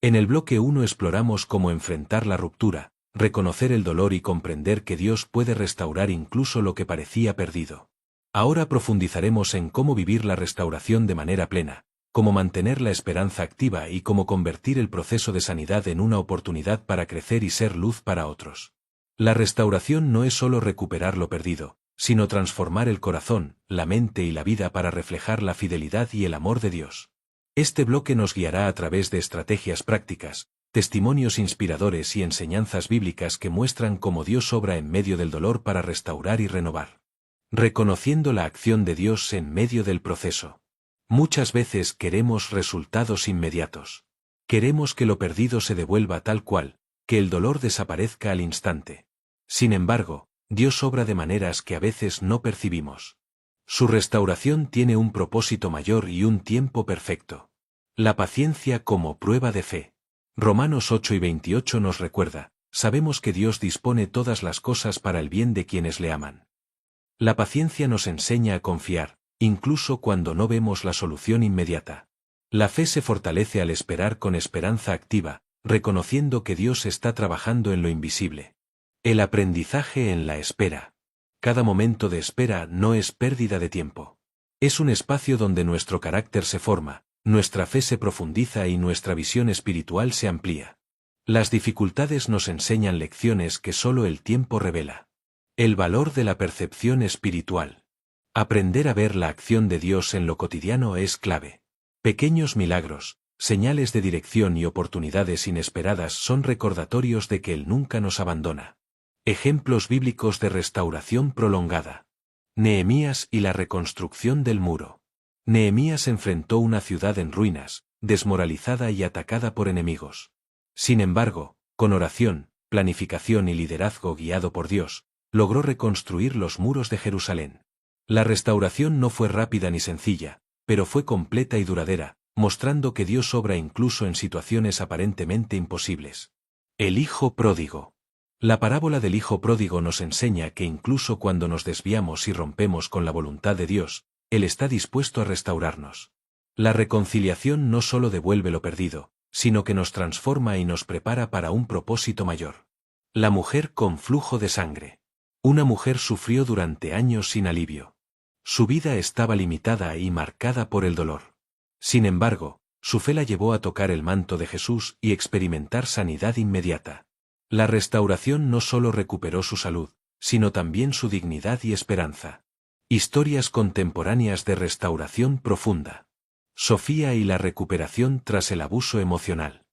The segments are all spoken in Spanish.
En el bloque 1 exploramos cómo enfrentar la ruptura, reconocer el dolor y comprender que Dios puede restaurar incluso lo que parecía perdido. Ahora profundizaremos en cómo vivir la restauración de manera plena, cómo mantener la esperanza activa y cómo convertir el proceso de sanidad en una oportunidad para crecer y ser luz para otros. La restauración no es solo recuperar lo perdido, sino transformar el corazón, la mente y la vida para reflejar la fidelidad y el amor de Dios. Este bloque nos guiará a través de estrategias prácticas, testimonios inspiradores y enseñanzas bíblicas que muestran cómo Dios obra en medio del dolor para restaurar y renovar. Reconociendo la acción de Dios en medio del proceso. Muchas veces queremos resultados inmediatos. Queremos que lo perdido se devuelva tal cual, que el dolor desaparezca al instante. Sin embargo, Dios obra de maneras que a veces no percibimos. Su restauración tiene un propósito mayor y un tiempo perfecto. La paciencia como prueba de fe. Romanos 8:28 nos recuerda, sabemos que Dios dispone todas las cosas para el bien de quienes le aman. La paciencia nos enseña a confiar, incluso cuando no vemos la solución inmediata. La fe se fortalece al esperar con esperanza activa, reconociendo que Dios está trabajando en lo invisible. El aprendizaje en la espera. Cada momento de espera no es pérdida de tiempo. Es un espacio donde nuestro carácter se forma, nuestra fe se profundiza y nuestra visión espiritual se amplía. Las dificultades nos enseñan lecciones que solo el tiempo revela. El valor de la percepción espiritual. Aprender a ver la acción de Dios en lo cotidiano es clave. Pequeños milagros, señales de dirección y oportunidades inesperadas son recordatorios de que Él nunca nos abandona. Ejemplos bíblicos de restauración prolongada. Nehemías y la reconstrucción del muro. Nehemías enfrentó una ciudad en ruinas, desmoralizada y atacada por enemigos. Sin embargo, con oración, planificación y liderazgo guiado por Dios, logró reconstruir los muros de Jerusalén. La restauración no fue rápida ni sencilla, pero fue completa y duradera, mostrando que Dios obra incluso en situaciones aparentemente imposibles. El hijo pródigo. La parábola del hijo pródigo nos enseña que incluso cuando nos desviamos y rompemos con la voluntad de Dios, Él está dispuesto a restaurarnos. La reconciliación no solo devuelve lo perdido, sino que nos transforma y nos prepara para un propósito mayor. La mujer con flujo de sangre. Una mujer sufrió durante años sin alivio. Su vida estaba limitada y marcada por el dolor. Sin embargo, su fe la llevó a tocar el manto de Jesús y experimentar sanidad inmediata. La restauración no solo recuperó su salud, sino también su dignidad y esperanza. Historias contemporáneas de restauración profunda. Sofía y la recuperación tras el abuso emocional.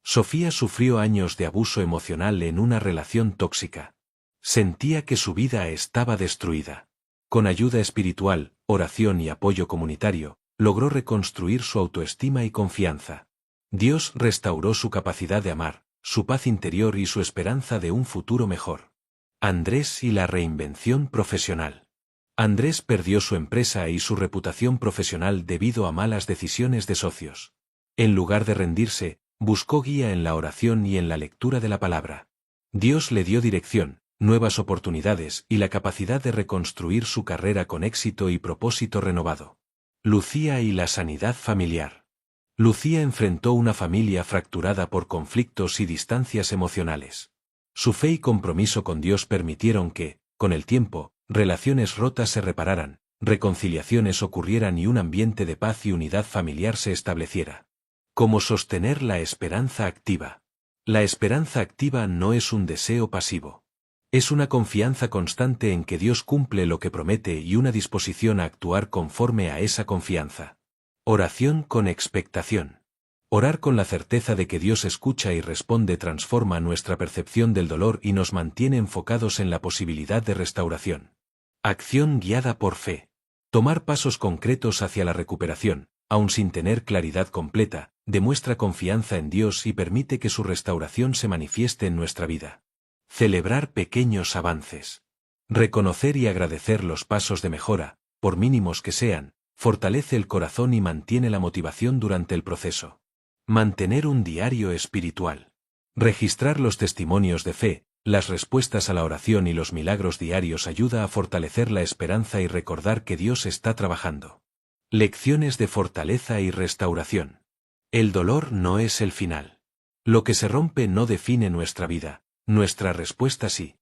Sofía sufrió años de abuso emocional en una relación tóxica. Sentía que su vida estaba destruida. Con ayuda espiritual, oración y apoyo comunitario, logró reconstruir su autoestima y confianza. Dios restauró su capacidad de amar, su paz interior y su esperanza de un futuro mejor. Andrés y la reinvención profesional. Andrés perdió su empresa y su reputación profesional debido a malas decisiones de socios. En lugar de rendirse, buscó guía en la oración y en la lectura de la palabra. Dios le dio dirección, nuevas oportunidades y la capacidad de reconstruir su carrera con éxito y propósito renovado. Lucía y la sanidad familiar. Lucía enfrentó una familia fracturada por conflictos y distancias emocionales. Su fe y compromiso con Dios permitieron que, con el tiempo, relaciones rotas se repararan, reconciliaciones ocurrieran y un ambiente de paz y unidad familiar se estableciera. ¿Cómo sostener la esperanza activa? La esperanza activa no es un deseo pasivo. Es una confianza constante en que Dios cumple lo que promete y una disposición a actuar conforme a esa confianza. Oración con expectación. Orar con la certeza de que Dios escucha y responde transforma nuestra percepción del dolor y nos mantiene enfocados en la posibilidad de restauración. Acción guiada por fe. Tomar pasos concretos hacia la recuperación, aun sin tener claridad completa, demuestra confianza en Dios y permite que su restauración se manifieste en nuestra vida. Celebrar pequeños avances. Reconocer y agradecer los pasos de mejora, por mínimos que sean, fortalece el corazón y mantiene la motivación durante el proceso. Mantener un diario espiritual. Registrar los testimonios de fe, las respuestas a la oración y los milagros diarios ayuda a fortalecer la esperanza y recordar que Dios está trabajando. Lecciones de fortaleza y restauración. El dolor no es el final. Lo que se rompe no define nuestra vida, nuestra respuesta sí.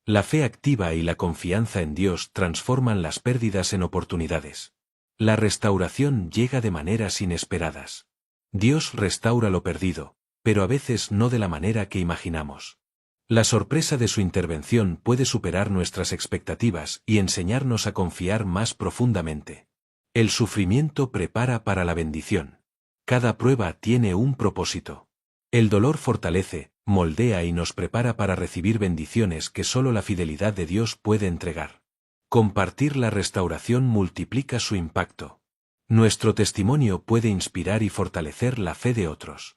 La fe activa y la confianza en Dios transforman las pérdidas en oportunidades. La restauración llega de maneras inesperadas. Dios restaura lo perdido, pero a veces no de la manera que imaginamos. La sorpresa de su intervención puede superar nuestras expectativas y enseñarnos a confiar más profundamente. El sufrimiento prepara para la bendición. Cada prueba tiene un propósito. El dolor fortalece, moldea y nos prepara para recibir bendiciones que solo la fidelidad de Dios puede entregar. Compartir la restauración multiplica su impacto. Nuestro testimonio puede inspirar y fortalecer la fe de otros.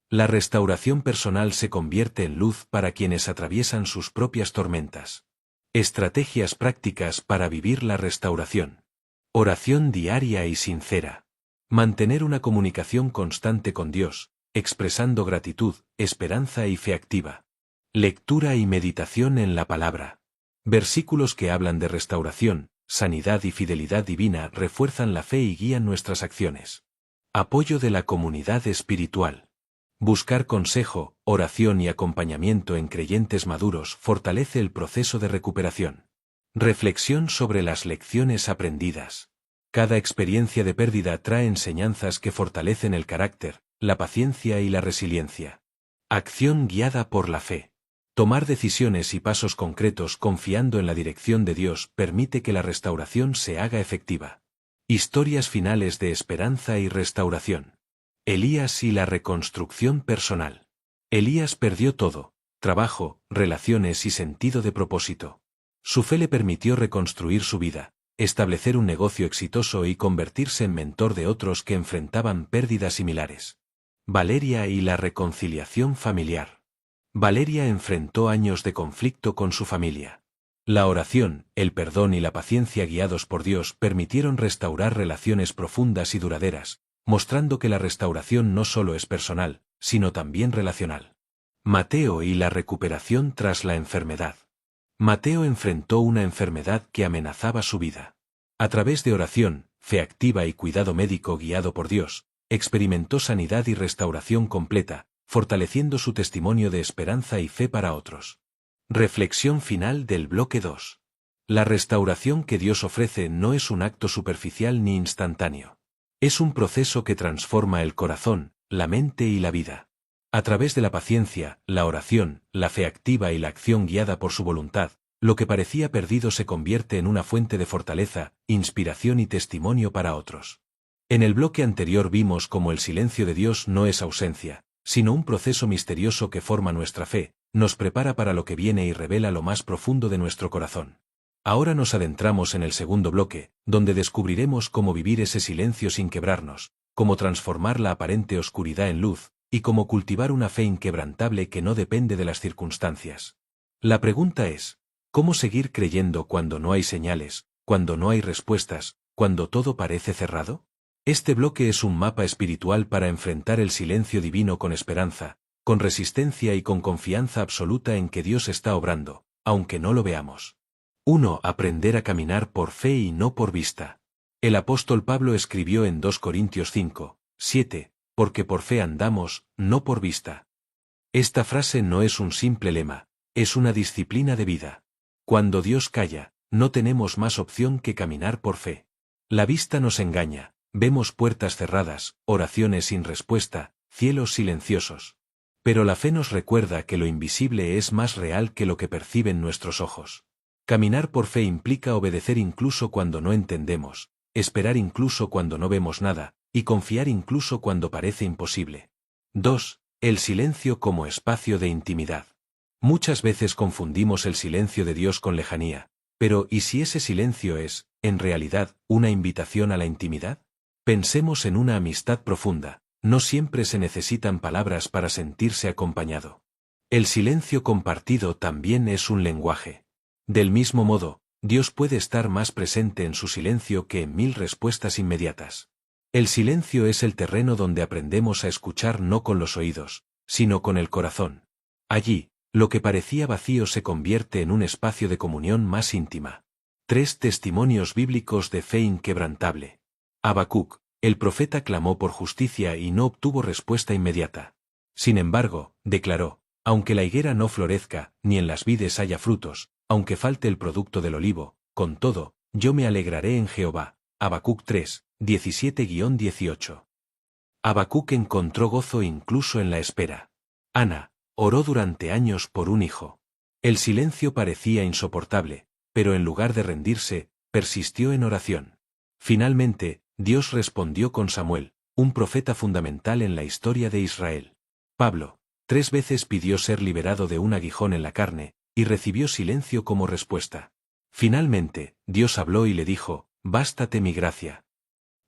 La restauración personal se convierte en luz para quienes atraviesan sus propias tormentas. Estrategias prácticas para vivir la restauración. Oración diaria y sincera. Mantener una comunicación constante con Dios, expresando gratitud, esperanza y fe activa. Lectura y meditación en la palabra. Versículos que hablan de restauración, sanidad y fidelidad divina refuerzan la fe y guían nuestras acciones. Apoyo de la comunidad espiritual. Buscar consejo, oración y acompañamiento en creyentes maduros fortalece el proceso de recuperación. Reflexión sobre las lecciones aprendidas. Cada experiencia de pérdida trae enseñanzas que fortalecen el carácter, la paciencia y la resiliencia. Acción guiada por la fe. Tomar decisiones y pasos concretos confiando en la dirección de Dios permite que la restauración se haga efectiva. Historias finales de esperanza y restauración. Elías y la reconstrucción personal. Elías perdió todo: trabajo, relaciones y sentido de propósito. Su fe le permitió reconstruir su vida, establecer un negocio exitoso y convertirse en mentor de otros que enfrentaban pérdidas similares. Valeria y la reconciliación familiar. Valeria enfrentó años de conflicto con su familia. La oración, el perdón y la paciencia guiados por Dios permitieron restaurar relaciones profundas y duraderas, mostrando que la restauración no solo es personal, sino también relacional. Mateo y la recuperación tras la enfermedad. Mateo enfrentó una enfermedad que amenazaba su vida. A través de oración, fe activa y cuidado médico guiado por Dios, experimentó sanidad y restauración completa, fortaleciendo su testimonio de esperanza y fe para otros. Reflexión final del bloque 2. La restauración que Dios ofrece no es un acto superficial ni instantáneo. Es un proceso que transforma el corazón, la mente y la vida. A través de la paciencia, la oración, la fe activa y la acción guiada por su voluntad, lo que parecía perdido se convierte en una fuente de fortaleza, inspiración y testimonio para otros. En el bloque anterior vimos cómo el silencio de Dios no es ausencia, sino un proceso misterioso que forma nuestra fe, nos prepara para lo que viene y revela lo más profundo de nuestro corazón. Ahora nos adentramos en el segundo bloque, donde descubriremos cómo vivir ese silencio sin quebrarnos, cómo transformar la aparente oscuridad en luz, y cómo cultivar una fe inquebrantable que no depende de las circunstancias. La pregunta es, ¿cómo seguir creyendo cuando no hay señales, cuando no hay respuestas, cuando todo parece cerrado? Este bloque es un mapa espiritual para enfrentar el silencio divino con esperanza, con resistencia y con confianza absoluta en que Dios está obrando, aunque no lo veamos. 1. Aprender a caminar por fe y no por vista. El apóstol Pablo escribió en 2 Corintios 5, 7, porque por fe andamos, no por vista. Esta frase no es un simple lema, es una disciplina de vida. Cuando Dios calla, no tenemos más opción que caminar por fe. La vista nos engaña, vemos puertas cerradas, oraciones sin respuesta, cielos silenciosos. Pero la fe nos recuerda que lo invisible es más real que lo que perciben nuestros ojos. Caminar por fe implica obedecer incluso cuando no entendemos, esperar incluso cuando no vemos nada, y confiar incluso cuando parece imposible. 2. El silencio como espacio de intimidad. Muchas veces confundimos el silencio de Dios con lejanía, pero ¿y si ese silencio es, en realidad, una invitación a la intimidad? Pensemos en una amistad profunda, no siempre se necesitan palabras para sentirse acompañado. El silencio compartido también es un lenguaje. Del mismo modo, Dios puede estar más presente en su silencio que en 1000 respuestas inmediatas. El silencio es el terreno donde aprendemos a escuchar no con los oídos, sino con el corazón. Allí, lo que parecía vacío se convierte en un espacio de comunión más íntima. 3 testimonios bíblicos de fe inquebrantable. Habacuc, el profeta clamó por justicia y no obtuvo respuesta inmediata. Sin embargo, declaró, aunque la higuera no florezca, ni en las vides haya frutos, aunque falte el producto del olivo, con todo, yo me alegraré en Jehová. Habacuc 3, 17-18. Habacuc encontró gozo incluso en la espera. Ana oró durante años por un hijo. El silencio parecía insoportable, pero en lugar de rendirse, persistió en oración. Finalmente, Dios respondió con Samuel, un profeta fundamental en la historia de Israel. Pablo 3 veces pidió ser liberado de un aguijón en la carne, y recibió silencio como respuesta. Finalmente, Dios habló y le dijo, «Bástate mi gracia».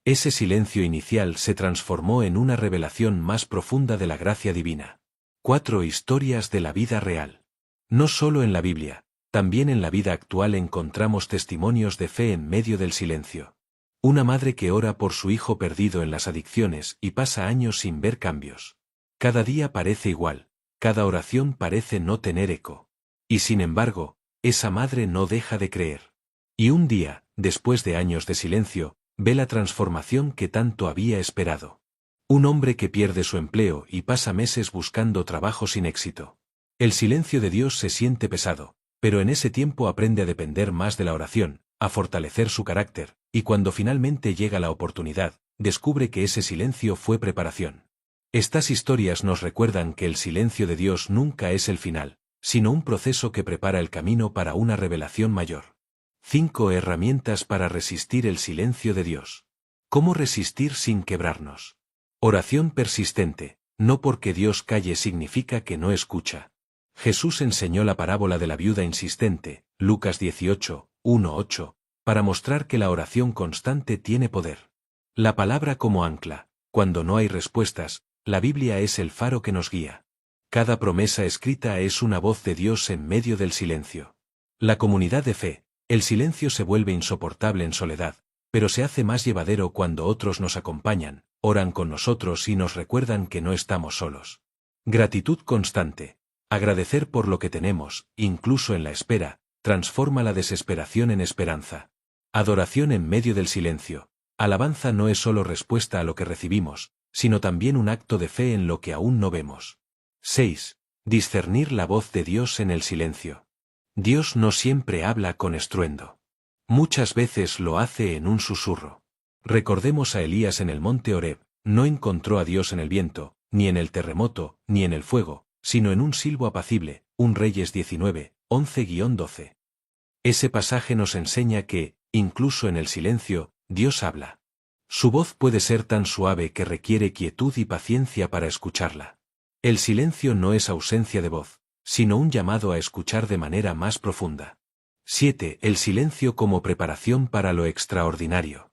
Ese silencio inicial se transformó en una revelación más profunda de la gracia divina. 4 historias de la vida real. No solo en la Biblia, también en la vida actual encontramos testimonios de fe en medio del silencio. Una madre que ora por su hijo perdido en las adicciones y pasa años sin ver cambios. Cada día parece igual, cada oración parece no tener eco. Y sin embargo, esa madre no deja de creer. Y un día, después de años de silencio, ve la transformación que tanto había esperado. Un hombre que pierde su empleo y pasa meses buscando trabajo sin éxito. El silencio de Dios se siente pesado, pero en ese tiempo aprende a depender más de la oración, a fortalecer su carácter, y cuando finalmente llega la oportunidad, descubre que ese silencio fue preparación. Estas historias nos recuerdan que el silencio de Dios nunca es el final, sino un proceso que prepara el camino para una revelación mayor. 5 herramientas para resistir el silencio de Dios. ¿Cómo resistir sin quebrarnos? Oración persistente. No porque Dios calle significa que no escucha. Jesús enseñó la parábola de la viuda insistente, Lucas 18, 1-8, para mostrar que la oración constante tiene poder. La palabra como ancla. Cuando no hay respuestas, la Biblia es el faro que nos guía. Cada promesa escrita es una voz de Dios en medio del silencio. La comunidad de fe. El silencio se vuelve insoportable en soledad, pero se hace más llevadero cuando otros nos acompañan, oran con nosotros y nos recuerdan que no estamos solos. Gratitud constante. Agradecer por lo que tenemos, incluso en la espera, transforma la desesperación en esperanza. Adoración en medio del silencio. Alabanza no es solo respuesta a lo que recibimos, sino también un acto de fe en lo que aún no vemos. 6. Discernir la voz de Dios en el silencio. Dios no siempre habla con estruendo. Muchas veces lo hace en un susurro. Recordemos a Elías en el monte Horeb, no encontró a Dios en el viento, ni en el terremoto, ni en el fuego, sino en un silbo apacible, 1 Reyes 19, 11-12. Ese pasaje nos enseña que, incluso en el silencio, Dios habla. Su voz puede ser tan suave que requiere quietud y paciencia para escucharla. El silencio no es ausencia de voz, sino un llamado a escuchar de manera más profunda. 7. El silencio como preparación para lo extraordinario.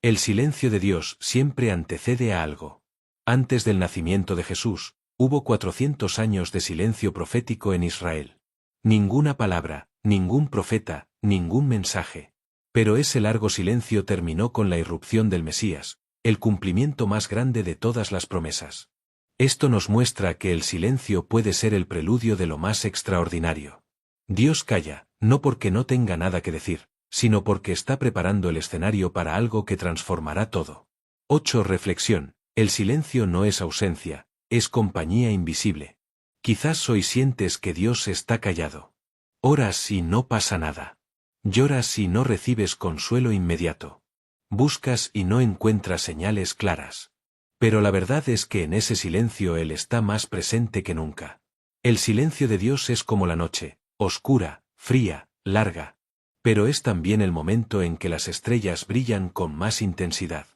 El silencio de Dios siempre antecede a algo. Antes del nacimiento de Jesús, hubo 400 años de silencio profético en Israel. Ninguna palabra, ningún profeta, ningún mensaje. Pero ese largo silencio terminó con la irrupción del Mesías, el cumplimiento más grande de todas las promesas. Esto nos muestra que el silencio puede ser el preludio de lo más extraordinario. Dios calla, no porque no tenga nada que decir, sino porque está preparando el escenario para algo que transformará todo. 8. Reflexión. El silencio no es ausencia, es compañía invisible. Quizás hoy sientes que Dios está callado. Oras y no pasa nada. Lloras y no recibes consuelo inmediato. Buscas y no encuentras señales claras. Pero la verdad es que en ese silencio Él está más presente que nunca. El silencio de Dios es como la noche, oscura, fría, larga. Pero es también el momento en que las estrellas brillan con más intensidad.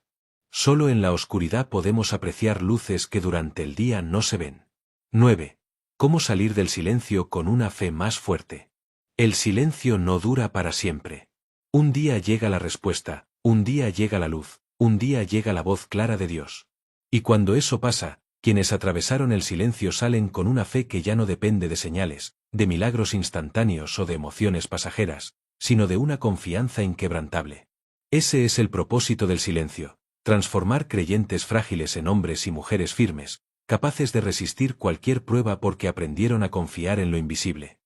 Solo en la oscuridad podemos apreciar luces que durante el día no se ven. 9. ¿Cómo salir del silencio con una fe más fuerte? El silencio no dura para siempre. Un día llega la respuesta, un día llega la luz, un día llega la voz clara de Dios. Y cuando eso pasa, quienes atravesaron el silencio salen con una fe que ya no depende de señales, de milagros instantáneos o de emociones pasajeras, sino de una confianza inquebrantable. Ese es el propósito del silencio, transformar creyentes frágiles en hombres y mujeres firmes, capaces de resistir cualquier prueba porque aprendieron a confiar en lo invisible.